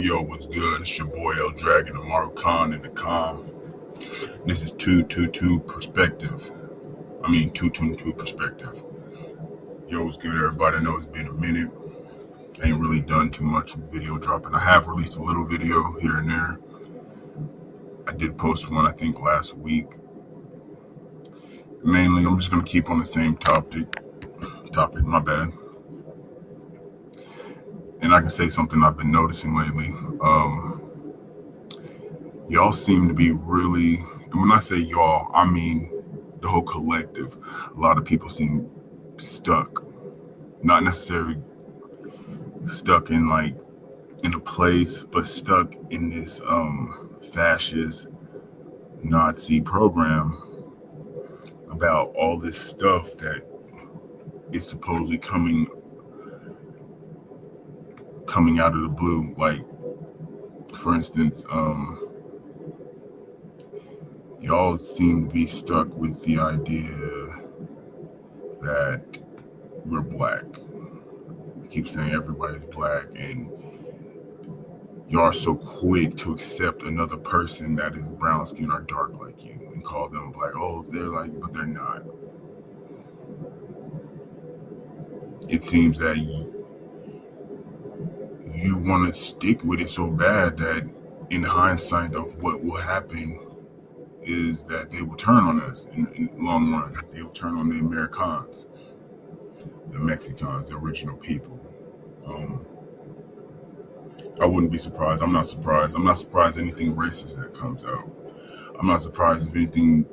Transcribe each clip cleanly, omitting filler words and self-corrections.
Yo, what's good? It's your boy El Dragon, Amaru in the com. This is 222 perspective. 222 perspective. Yo, what's good, everybody? I know it's been a minute. I ain't really done too much video dropping. I have released a little video here and there. I did post one, I think, last week. Mainly, I'm just going to keep on the same topic, my bad. And I can say something I've been noticing lately. Y'all seem to be really, and when I say y'all, I mean the whole collective. A lot of people seem stuck, not necessarily stuck in a place, but stuck in this fascist Nazi program about all this stuff that is supposedly coming out of the blue. Like, for instance, y'all seem to be stuck with the idea that we're black. We keep saying everybody's black, and y'all are so quick to accept another person that is brown skin or dark like you and call them black. Oh, they're like, but they're not. It seems that you want to stick with it so bad that in hindsight of what will happen is that they will turn on us in the long run. They will turn on the Americans, the Mexicans, the original people. I wouldn't be surprised. I'm not surprised. I'm not surprised anything racist that comes out. I'm not surprised if anything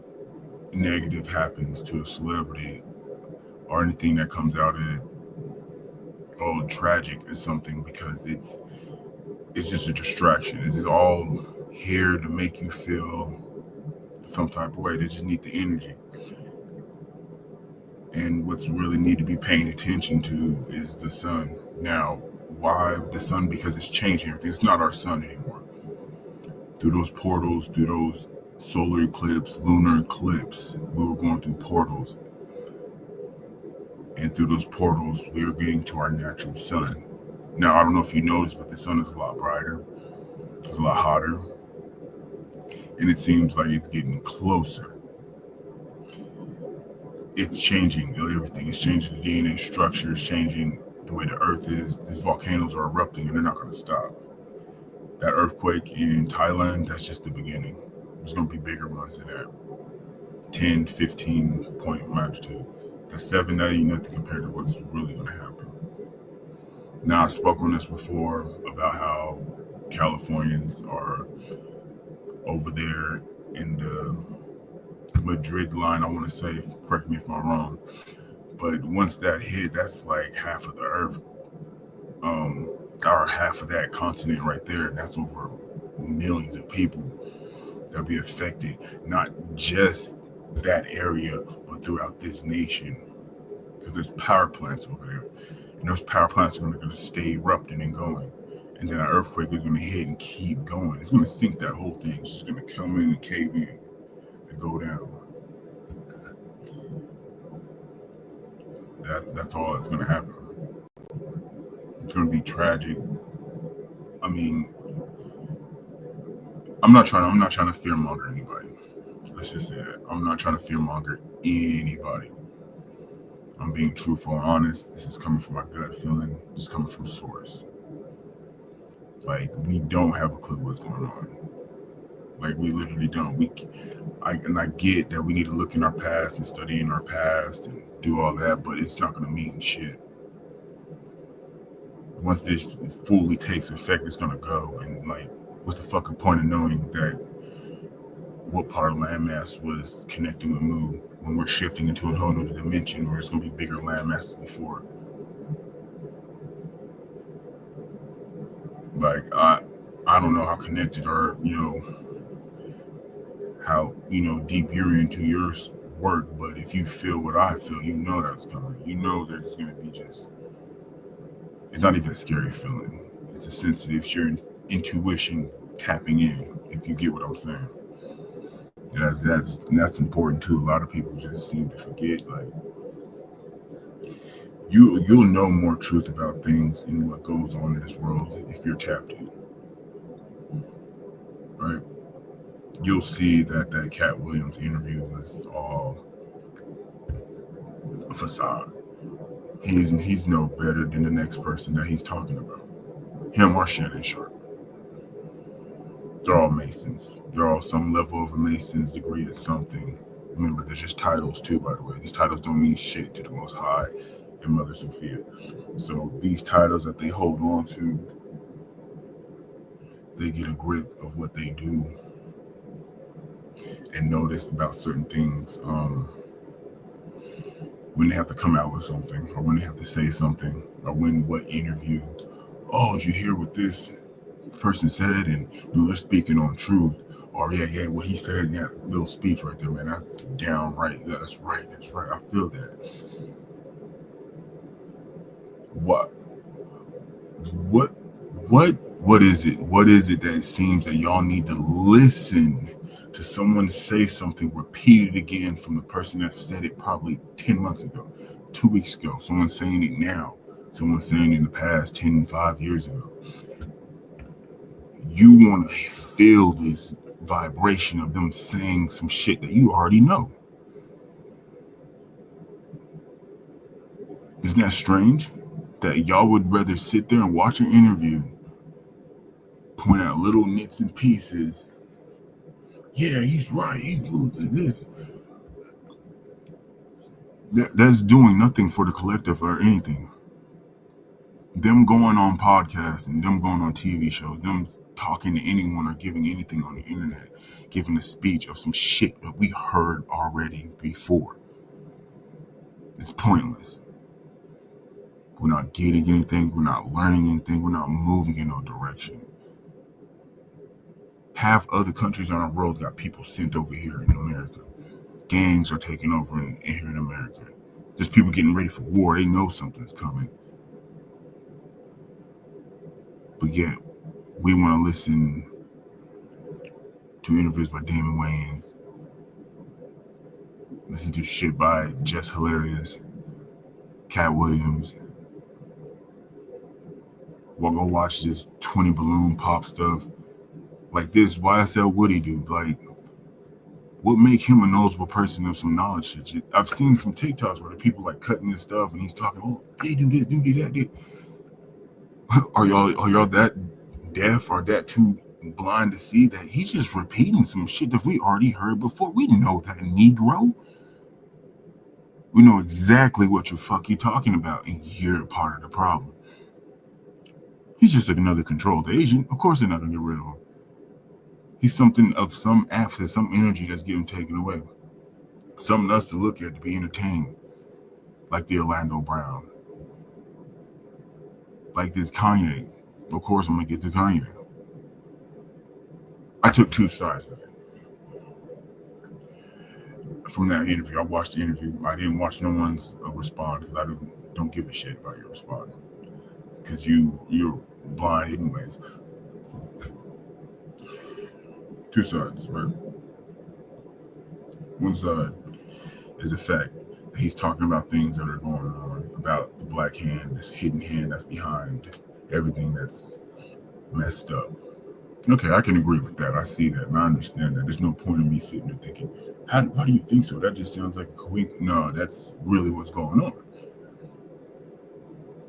negative happens to a celebrity or anything that comes out of it, tragic or something, because it's just a distraction. It's just all here to make you feel some type of way. They just need the energy. And what's really need to be paying attention to is the sun. Now, why the sun? Because it's changing everything. It's not our sun anymore. Through those portals, through those solar eclipse, lunar eclipse, we were going through portals. And through those portals, we are getting to our natural sun. Now, I don't know if you noticed, but the sun is a lot brighter. It's a lot hotter. And it seems like it's getting closer. It's changing everything. It's changing the DNA structure. It's changing the way the earth is. These volcanoes are erupting and they're not going to stop. That earthquake in Thailand, that's just the beginning. There's going to be bigger ones than that. 10, 15 point magnitude. That's 7, that ain't nothing compared to what's really going to happen. Now, I spoke on this before about how Californians are over there in the Madrid line, I want to say, correct me if I'm wrong, but once that hit, that's like half of the earth, or half of that continent right there, and that's over millions of people that'll be affected, not just that area, but throughout this nation, because there's power plants over there, and those power plants are going to stay erupting and going, and then an earthquake is going to hit and keep going. It's going to sink that whole thing. It's just going to come in and cave in and go down. That's all that's going to happen. It's going to be tragic. I mean, I'm not trying to fearmonger anybody. Let's just say that. I'm not trying to fearmonger anybody. I'm being truthful and honest. This is coming from my gut feeling. This is coming from source. Like, we don't have a clue what's going on. Like, we literally don't. I get that we need to look in our past and study in our past and do all that, but it's not going to mean shit. Once this fully takes effect, it's going to go. And, like, what's the fucking point of knowing that what part of landmass was connecting with Mu when we're shifting into a whole new dimension where it's going to be bigger landmasses before? Like I don't know how connected or how deep you're into your work, but if you feel what I feel, that's coming. There's going to be just, it's not even a scary feeling. It's a sensitive, it's your intuition tapping in. If you get what I'm saying, that's important too. A lot of people just seem to forget. Like you'll know more truth about things and what goes on in this world if you're tapped in, right? You'll see that Cat Williams interview was all a facade. He's no better than the next person that he's talking about. Him or Shannon Sharp. They're all Masons. They're all some level of a Mason's degree at something. Remember, they're just titles too, by the way. These titles don't mean shit to the Most High and Mother Sophia. So these titles that they hold on to, they get a grip of what they do and notice about certain things when they have to come out with something or when they have to say something or when what interview. Oh, did you hear what this person said? And they're speaking on truth. Or yeah, what he said in that little speech right there, man, that's downright. Yeah, that's right. That's right. I feel that. What, what, what, what is it? What is it that it seems that y'all need to listen to someone say something repeated again from the person that said it probably 10 months ago, 2 weeks ago, someone saying it now, someone saying it in the past 10, 5 years ago. You want to feel this vibration of them saying some shit that you already know. Isn't that strange? That y'all would rather sit there and watch an interview, point out little nits and pieces. Yeah, he's right. He this. That's doing nothing for the collective or anything. Them going on podcasts and them going on TV shows, them talking to anyone or giving anything on the internet, giving a speech of some shit that we heard already before. It's pointless. We're not getting anything. We're not learning anything. We're not moving in no direction. Half other countries on the world got people sent over here in America. Gangs are taking over here in America. There's people getting ready for war. They know something's coming. But yet, we want to listen to interviews by Damon Wayans, listen to shit by Jess Hilarious, Cat Williams. We'll go watch this 20 balloon pop stuff. Like this YSL Woody dude. Like, what make him a knowledgeable person of some knowledge shit? I've seen some TikToks where the people like cutting this stuff and he's talking, oh, they do this, do that. Are y'all that deaf or that too blind to see that he's just repeating some shit that we already heard before? We know that, Negro. We know exactly what you talking about, and you're part of the problem. He's just another controlled agent. Of course they're not gonna get rid of him. He's something of some absence, some energy that's getting taken away. Something else to look at, to be entertained. Like the Orlando Brown. Like this Kanye. Of course I'm gonna get to Kanye. I took two sides of it. From that interview, I watched the interview. I didn't watch no one's respond because I don't give a shit about your response. Because you're blind anyways. Two sides, right? One side is the fact that he's talking about things that are going on, about the black hand, this hidden hand that's behind everything that's messed up. Okay, I can agree with that. I see that and I understand that. There's no point in me sitting there thinking, why do you think so? That just sounds like a coincidence. No, that's really what's going on.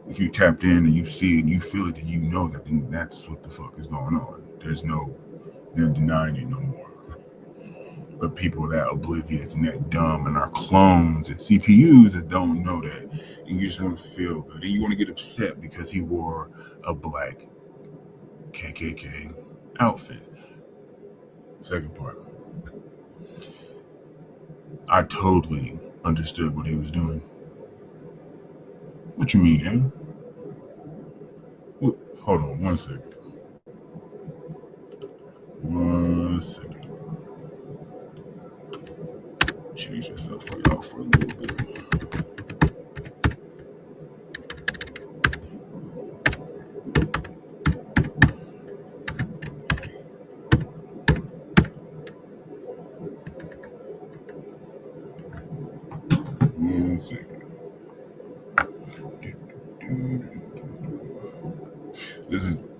If you tapped in and you see it and you feel it and you know that, then that's what the fuck is going on. There's no denying it no more. But people that oblivious and that dumb and are clones and CPUs that don't know that, and you just want to feel good, and you want to get upset because he wore a black KKK outfit. Second part, I totally understood what he was doing. What you mean, eh? Hold on one second. a second. Change this up for y'all for a little bit. One second.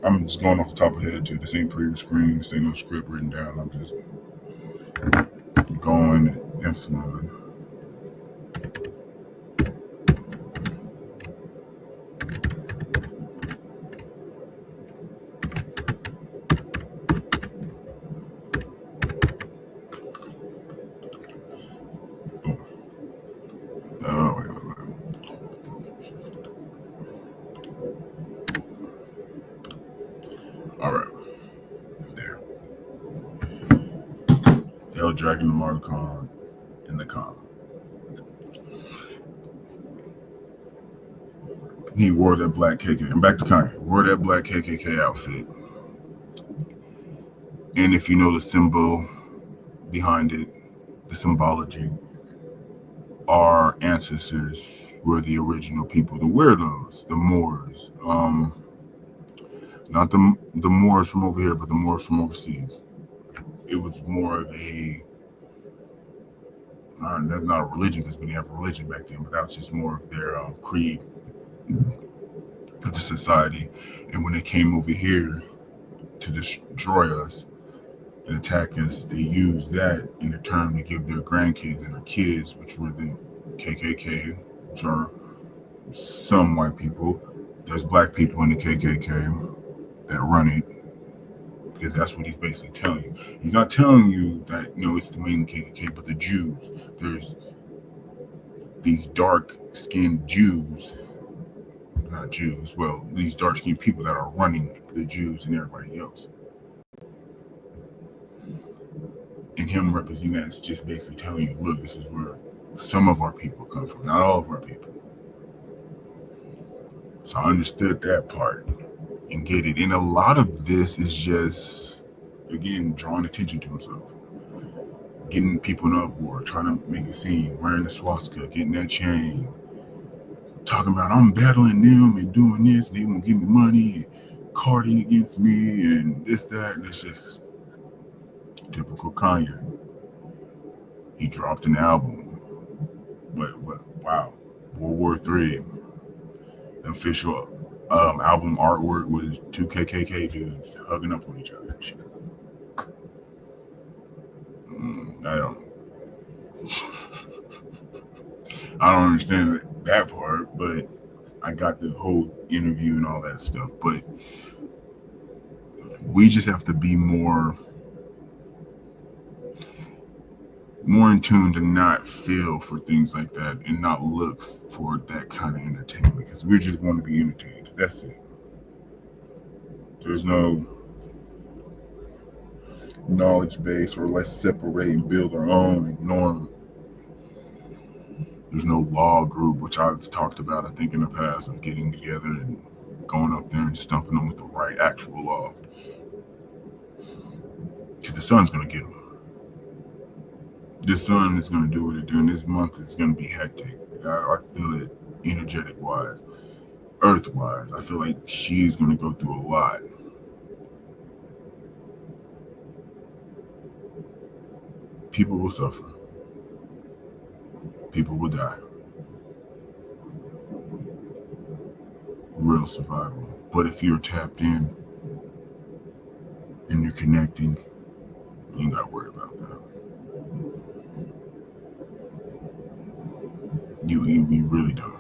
I'm just going off the top of the head too. This ain't pre-screen. This ain't no script written down. I'm just going and flowing. Oh, wait. All right. There. Hell dragging the Amaru in the con. He wore that black KKK. I'm back to Kanye. Wore that black KKK outfit. And if you know the symbol behind it, the symbology, our ancestors were the original people, the weirdos, the Moors. Not the Moors from over here, but the Moors from overseas. It was more of a not a religion, because we didn't have a religion back then, but that was just more of their creed of the society. And when they came over here to destroy us and attack us, they used that in return to give their grandkids and their kids, which were the KKK, which are some white people. There's black people in the KKK that run it, because that's what he's basically telling you. He's not telling you that, it's the main KKK, but the Jews. There's these dark-skinned Jews, not Jews, well, these dark-skinned people that are running the Jews and everybody else. And him representing that is just basically telling you, look, this is where some of our people come from, not all of our people. So I understood that part and get it. And a lot of this is just, again, drawing attention to himself. Getting people in an uproar, trying to make a scene, wearing the swastika, getting that chain, talking about I'm battling them and doing this, and they won't give me money, and Cardi against me, and this, that, and it's just typical Kanye. He dropped an album. Wow. World War III. The official album artwork was two KKK dudes hugging up on each other and shit. I don't understand that part, but I got the whole interview and all that stuff. But we just have to be more in tune to not feel for things like that and not look for that kind of entertainment, because we just want to be entertained. That's it. There's no knowledge base, or let's separate and build our own, ignore them. There's no law group, which I've talked about, I think, in the past, of getting together and going up there and stumping them with the right actual law. Because the sun's going to get them. The sun is going to do what it do. This month is going to be hectic. I feel it energetic-wise, earth-wise. I feel like she's going to go through a lot. People will suffer. People will die. Real survival. But if you're tapped in and you're connecting, you ain't got to worry about that. You really don't.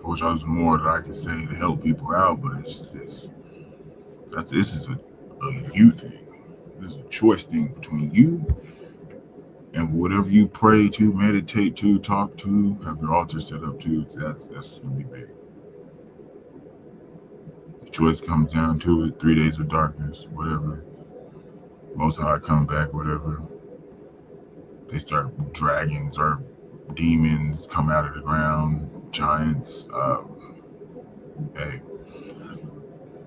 I wish I was more that I could say to help people out, but it's this is a you thing. This is a choice thing between you and whatever you pray to, meditate to, talk to, have your altar set up to. That's going to be big. The choice comes down to it. 3 days of darkness, whatever. Most High come back, whatever. They start dragons or demons come out of the ground, giants. Hey,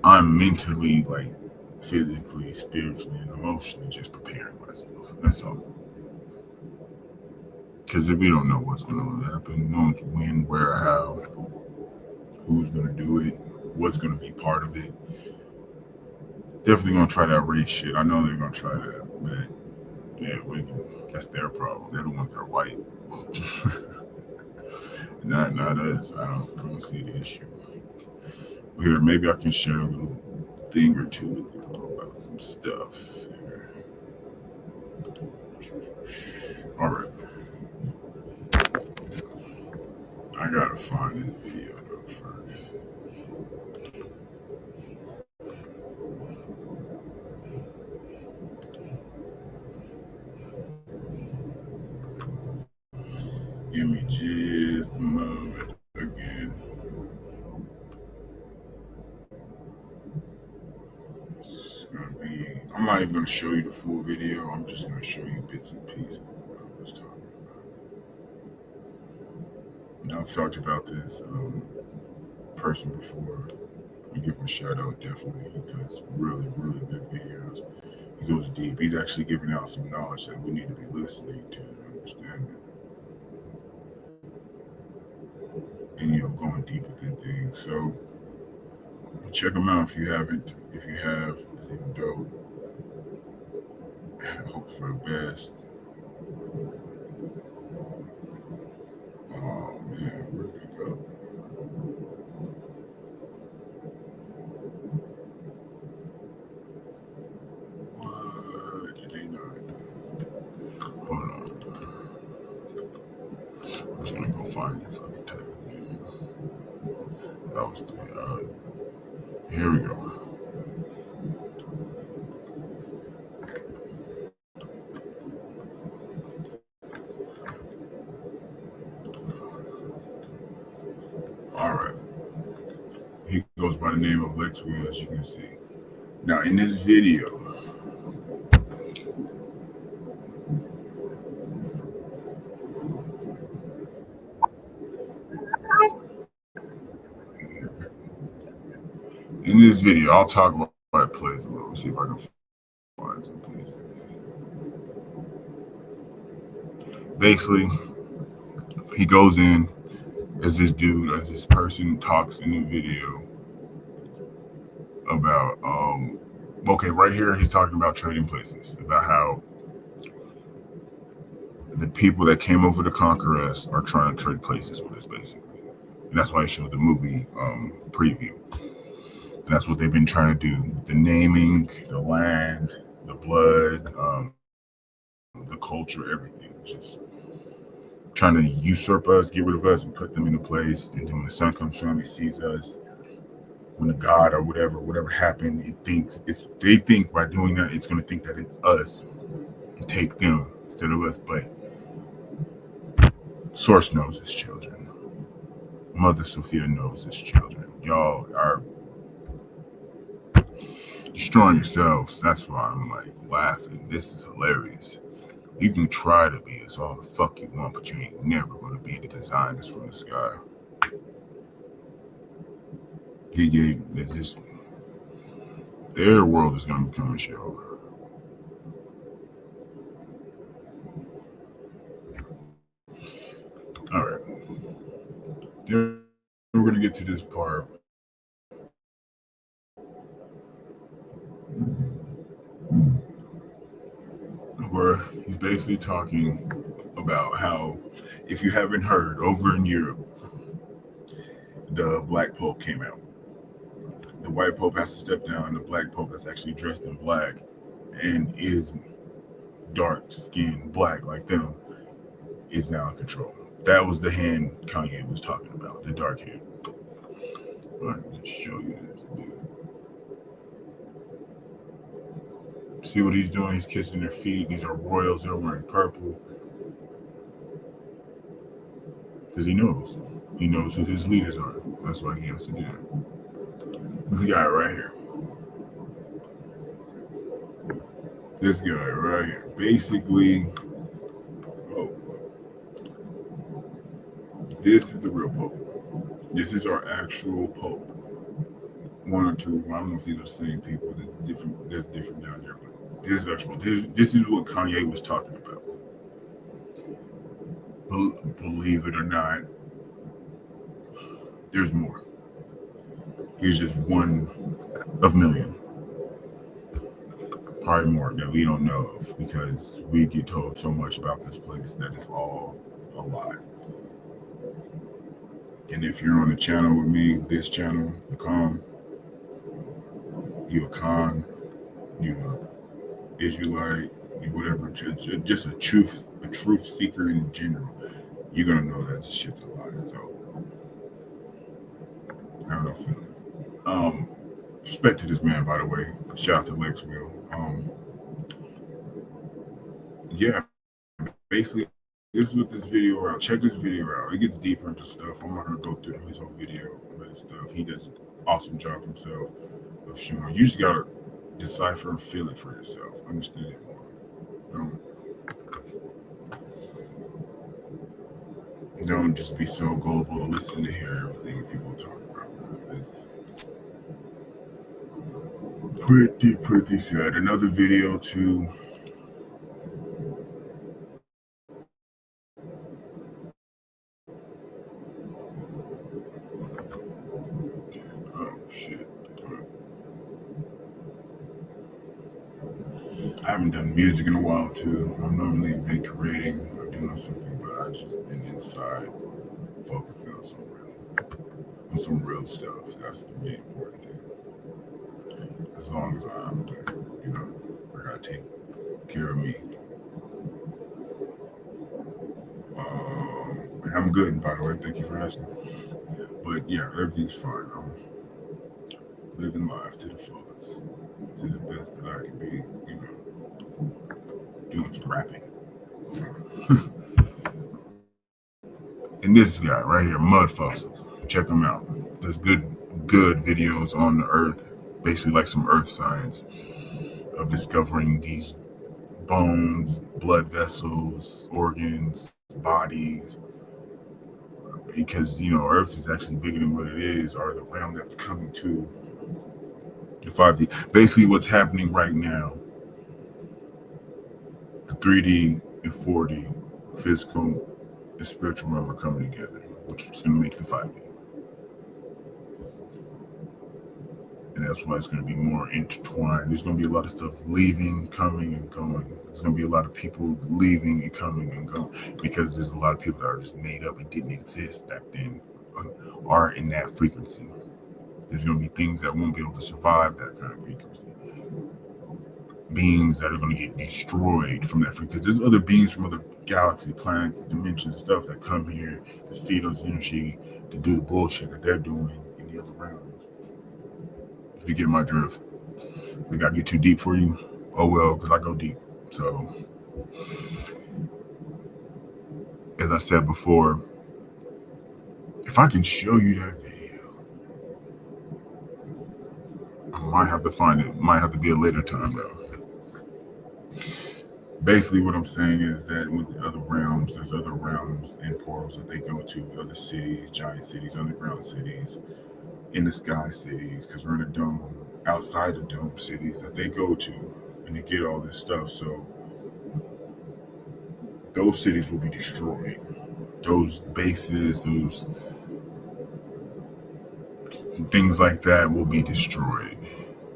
I'm mentally physically, spiritually, and emotionally, just preparing myself. That's all. Because if we don't know what's going to happen, no one's when, where, how, who's going to do it, what's going to be part of it. Definitely going to try that race shit. I know they're going to try that, but yeah, that's their problem. They're the ones that are white. not us. I don't see the issue. Here, maybe I can share a little thing or two with you about some stuff. All right. I gotta find this video though first. Give me just a moment again. It's gonna be. I'm not even gonna show you the full video. I'm just gonna show you bits and pieces of what I was talking about. Now I've talked about this person before. We give him a shout out. Definitely, he does really, really good videos. He goes deep. He's actually giving out some knowledge that we need to be listening to and understanding. And going deep within things. So check them out if you haven't. If you have, it's even dope. I hope for the best. Oh man, where did it go? What did they not? Hold on. I'm just gonna go find the fucking type of video. That was here we go. All right. He goes by the name of Lex Will, as you can see. Now in this video, I'll talk about why it plays a little. See if I can find some pieces. Basically, he goes in as this person talks in the video about okay, right here he's talking about trading places, about how the people that came over to conquer us are trying to trade places with us, basically. And that's why I showed the movie preview. And that's what they've been trying to do with the naming, the land, the blood, the culture, everything. Just trying to usurp us, get rid of us, and put them in a place. And then when the sun comes down, he sees us. When the god or whatever happened, they think by doing that, it's going to think that it's us and take them instead of us. But Source knows his children. Mother Sophia knows his children. Y'all are destroying yourselves. That's why I'm like laughing. This is hilarious. You can try to be us all the fuck you want, but you ain't never going to be the designers from the sky. It's just their world is going to become a show. All right. Then we're going to get to this part where he's basically talking about how, if you haven't heard, over in Europe, the Black Pope came out. The white Pope has to step down, and the Black Pope that's actually dressed in black and is dark skinned black like them is now in control. That was the hand Kanye was talking about, the dark hand. I can just show you this, dude. See what he's doing? He's kissing their feet. These are royals. They're wearing purple. Because he knows. He knows who his leaders are. That's why he has to do that. The guy right here. This guy right here. Basically, this is the real Pope. This is our actual Pope. one or two. I don't know if these are the same people. There's different down there, but this is what Kanye was talking about. Believe it or not, there's more. He's just one of million, probably more that we don't know of because we get told so much about this place that it's all a lie. And if you're on the channel with me, this channel, the Calm, you a con, you a Israelite, you whatever, just a truth seeker in general, you're gonna know that this shit's a lie. So I have no feelings. Um, Respect to this man, by the way. Shout out to Lex Will. Yeah, basically, this is what this video out. Check this video out. It gets deeper into stuff. I'm not gonna go through his whole video, but it's stuff. He does an awesome job himself of showing. You just gotta decipher and feel it for yourself. Understand it more. Don't just be so gullible to listen to hear everything people talk about. It's pretty sad. Another video too. Oh shit. I haven't done music in a while too. I've normally been creating or doing something, but I've just been inside focusing on some real stuff. That's the main important thing. As long as I'm, you know, I gotta take care of me. I'm good, by the way. Thank you for asking. But yeah, everything's fine. I'm living life to the fullest, to the best that I can be. You know, doing some rapping. And this guy right here, Mud Fossils. Check him out. There's good videos on the Earth, basically like some Earth science of discovering these bones, blood vessels, organs, bodies, because Earth is actually bigger than what it is, or the realm that's coming to the 5D. Basically, what's happening right now, the 3D and 4D, physical and spiritual realm are coming together, which is going to make the 5D. And that's why it's going to be more intertwined. There's going to be a lot of stuff leaving, coming, and going. There's going to be a lot of people leaving and coming and going because there's a lot of people that are just made up and didn't exist back then, are in that frequency. There's going to be things that won't be able to survive that kind of frequency. Beings that are going to get destroyed from that frequency. There's other beings from other galaxies, planets, dimensions, stuff that come here to feed us energy to do the bullshit that they're doing in the other realms. If you get my drift. If I get too deep for you, oh well, because I go deep. So, as I said before, if I can show you that video, I might have to find it. Might have to be a later time though. Basically, what I'm saying is that with the other realms, there's other realms and portals that they go to, other cities, giant cities, underground cities, in the sky cities, because we're in a dome, outside the dome cities that they go to, and they get all this stuff. So those cities will be destroyed. Those bases, those things like that will be destroyed.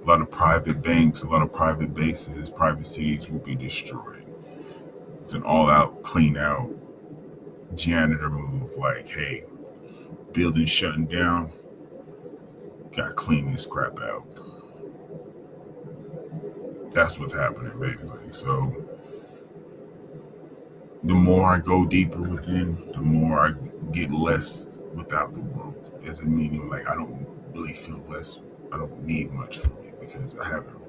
A lot of private banks, a lot of private bases, private cities will be destroyed. It's an all-out, clean-out janitor move. Like, hey, building shutting down, gotta clean this crap out. That's what's happening, basically. So the more I go deeper within, the more I get less without the world. As a meaning, like I don't really feel less. I don't need much from it because I have everything.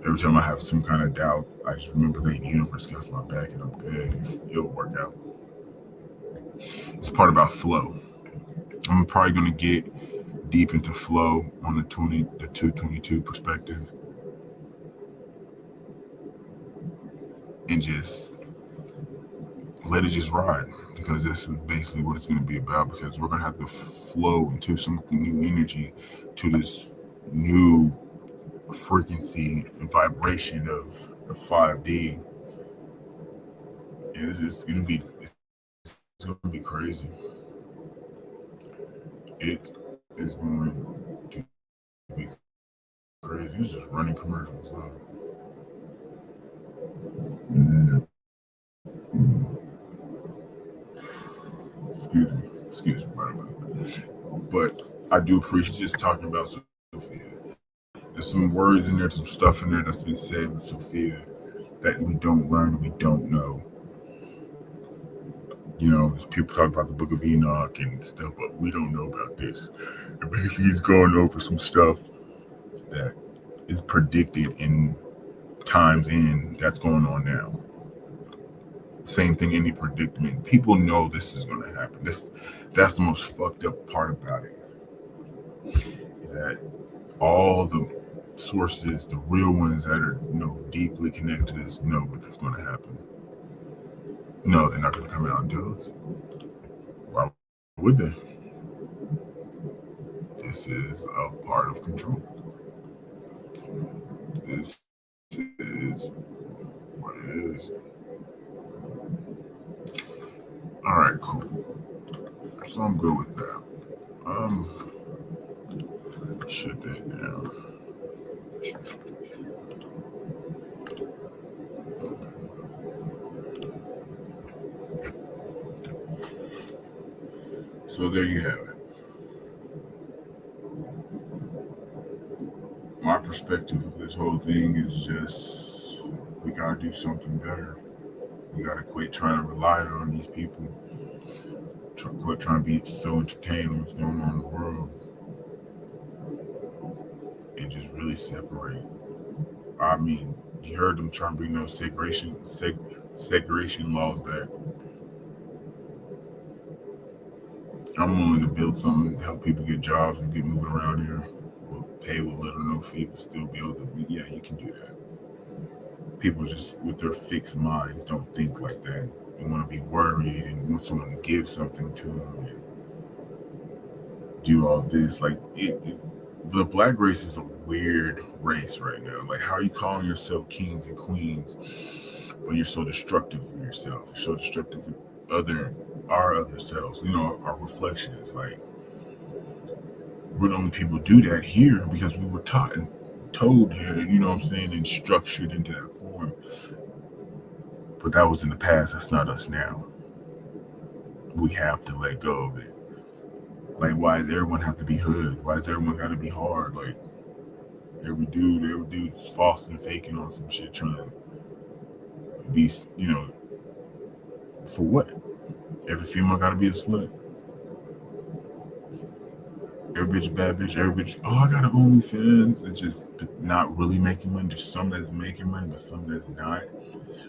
Every time I have some kind of doubt, I just remember that the universe got my back and I'm good. It'll work out. It's part about flow. I'm probably gonna get deep into flow on the 222 perspective, and just let it just ride, because this is basically what it's going to be about, because we're going to have to flow into some new energy, to this new frequency and vibration of 5D. And it's going to be crazy. It is going to be crazy. It's just running commercials. Excuse me, by the way. But I do appreciate just talking about Sophia. There's some words in there, some stuff in there that's been said with Sophia that we don't learn, we don't know. There's people talk about the Book of Enoch and stuff, but we don't know about this. And basically, he's going over some stuff that is predicted in times in that's going on now. Same thing, any predicament. People know this is going to happen. That's the most fucked up part about it. Is that all the sources, the real ones that are deeply connected to this, know what's going to happen. No, they're not going to come out and tell us. Why would they? This is a part of control. This is what it is. All right, cool. So I'm good with that. Shut that down. So there you have it. My perspective of this whole thing is just, we gotta do something better. We gotta quit trying to rely on these people. Quit trying to be so entertained with what's going on in the world, and just really separate. I mean, you heard them trying to bring those segregation laws back. I'm willing to build something to help people get jobs and get moving around here. We'll pay with little or no fee, but still be able to. Yeah, you can do that. People just with their fixed minds don't think like that. They want to be worried and want someone to give something to them and do all this. Like the black race is a weird race right now. Like, how are you calling yourself kings and queens, but you're so destructive of yourself? You're so destructive of our other selves. Our reflections. Like, we're the only people do that here because we were taught and told here, what I'm saying, and structured into that form. But that was in the past. That's not us now. We have to let go of it. Like, why does everyone have to be hood? Why does everyone got to be hard? Like, every dude's false and faking on some shit, trying to be, for what? Every female got to be a slut. Every bitch, bad bitch. Every bitch. Oh, I got an OnlyFans. It's just not really making money. There's some that's making money, but some that's not.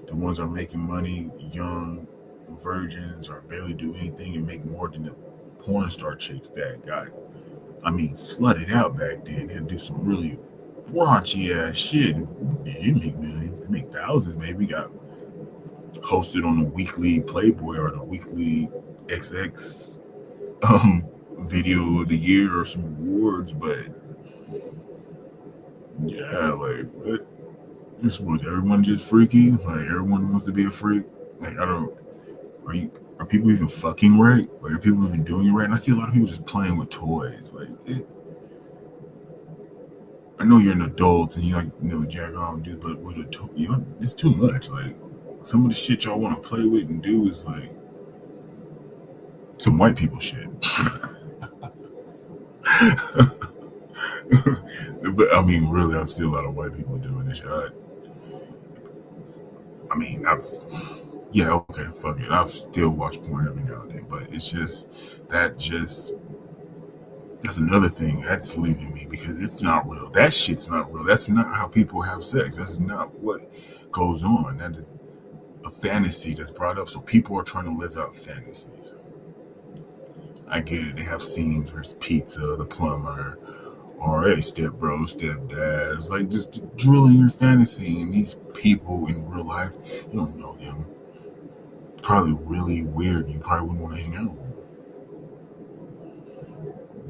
The ones that are making money, young virgins, or barely do anything and make more than the porn star chicks that got, slutted out back then. They had to do some really raunchy ass shit. And they didn't make millions. They make thousands, maybe. Got hosted on the weekly Playboy or the weekly XX video of the year or some awards. But yeah, like, what? This was everyone just freaky? Like, everyone wants to be a freak? Like, I don't. Are people even fucking right? Like, are people even doing it right? And I see a lot of people just playing with toys. Like, I know you're an adult and you jack off, dude, but with a toy, it's too much. Like, some of the shit y'all want to play with and do is like some white people shit. But really, I see a lot of white people doing this shit. Yeah, okay, fuck it. I've still watched porn every now and then, but it's just that's another thing that's leaving me, because it's not real. That shit's not real. That's not how people have sex. That's not what goes on. That is a fantasy that's brought up. So people are trying to live out fantasies. I get it. They have scenes where it's pizza, the plumber, or hey, step bro, stepdad. It's like just drilling your fantasy. And these people in real life, you don't know them. probably really weird. You probably wouldn't want to hang out with them.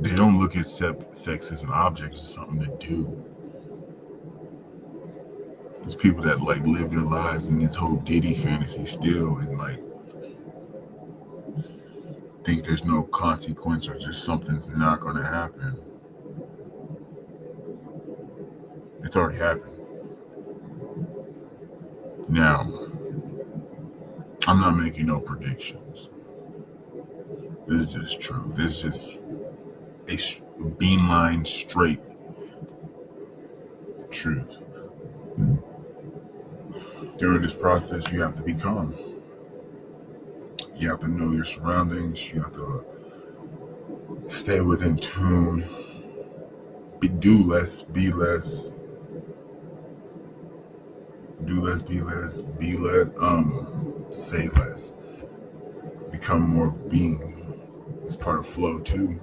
They don't look at sex as an object, it's something to do. There's people that like live their lives in this whole Diddy fantasy still, and like think there's no consequence or just something's not going to happen. It's already happened. Now, I'm not making no predictions. This is just true. This is just a beamline straight truth. During this process, you have to be calm. You have to know your surroundings. You have to stay within tune. Do less, be less. Do less, be less. Be less. Say less. Become more of being. It's part of flow too.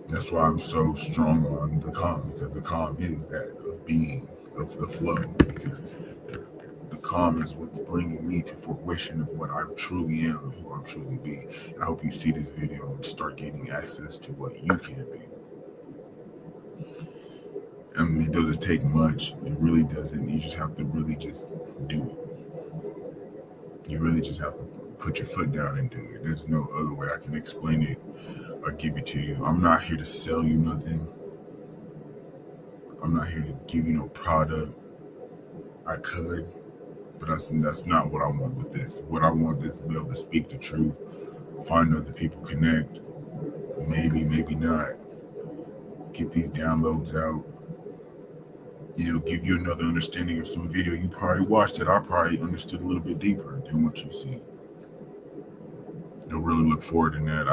That's why I'm so strong on the calm, because the calm is that of being, of the flow. Because the calm is what's bringing me to fruition of what I truly am and who I'm truly be. And I hope you see this video and start gaining access to what you can be. I mean, it doesn't take much. It really doesn't. You just have to really just do it. You really just have to put your foot down and do it. There's no other way I can explain it or give it to you. I'm not here to sell you nothing. I'm not here to give you no product. I could, but that's not what I want with this. What I want is to be able to speak the truth, find other people, connect. Maybe not. Get these downloads out. Give you another understanding of some video you probably watched that I probably understood a little bit deeper than what you see. I'll really look forward to that.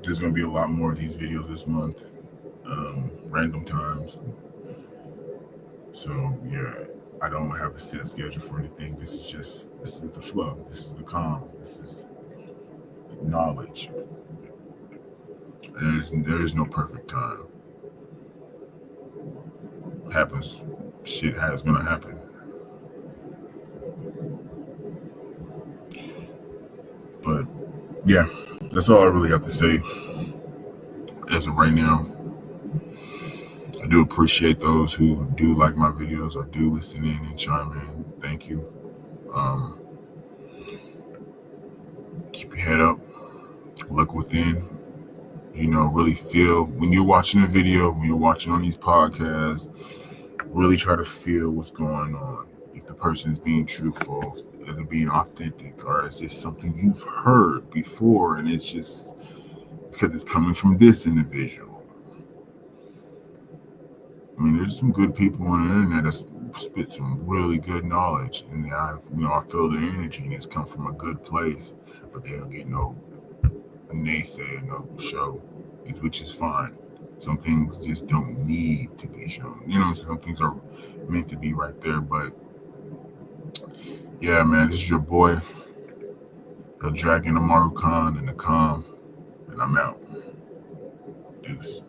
There's going to be a lot more of these videos this month, random times. So, yeah, I don't have a set schedule for anything. This is the flow. This is the calm. This is knowledge. There is no perfect time. Happens. Shit is going to happen. But, yeah, that's all I really have to say as of right now. I do appreciate those who do like my videos or do listen in and chime in. Thank you. Keep your head up. Look within. Really feel when you're watching a video, when you're watching on these podcasts, really try to feel what's going on. If the person is being truthful, if they're being authentic, or is this something you've heard before and it's just because it's coming from this individual? I mean, there's some good people on the internet that spit some really good knowledge, and I feel the energy and it's come from a good place, but they don't get no naysayer, no show, which is fine. Some things just don't need to be shown. Some things are meant to be right there. But yeah, man, this is your boy, the Dragon Amaru Khan and the Calm, and I'm out. Deuce.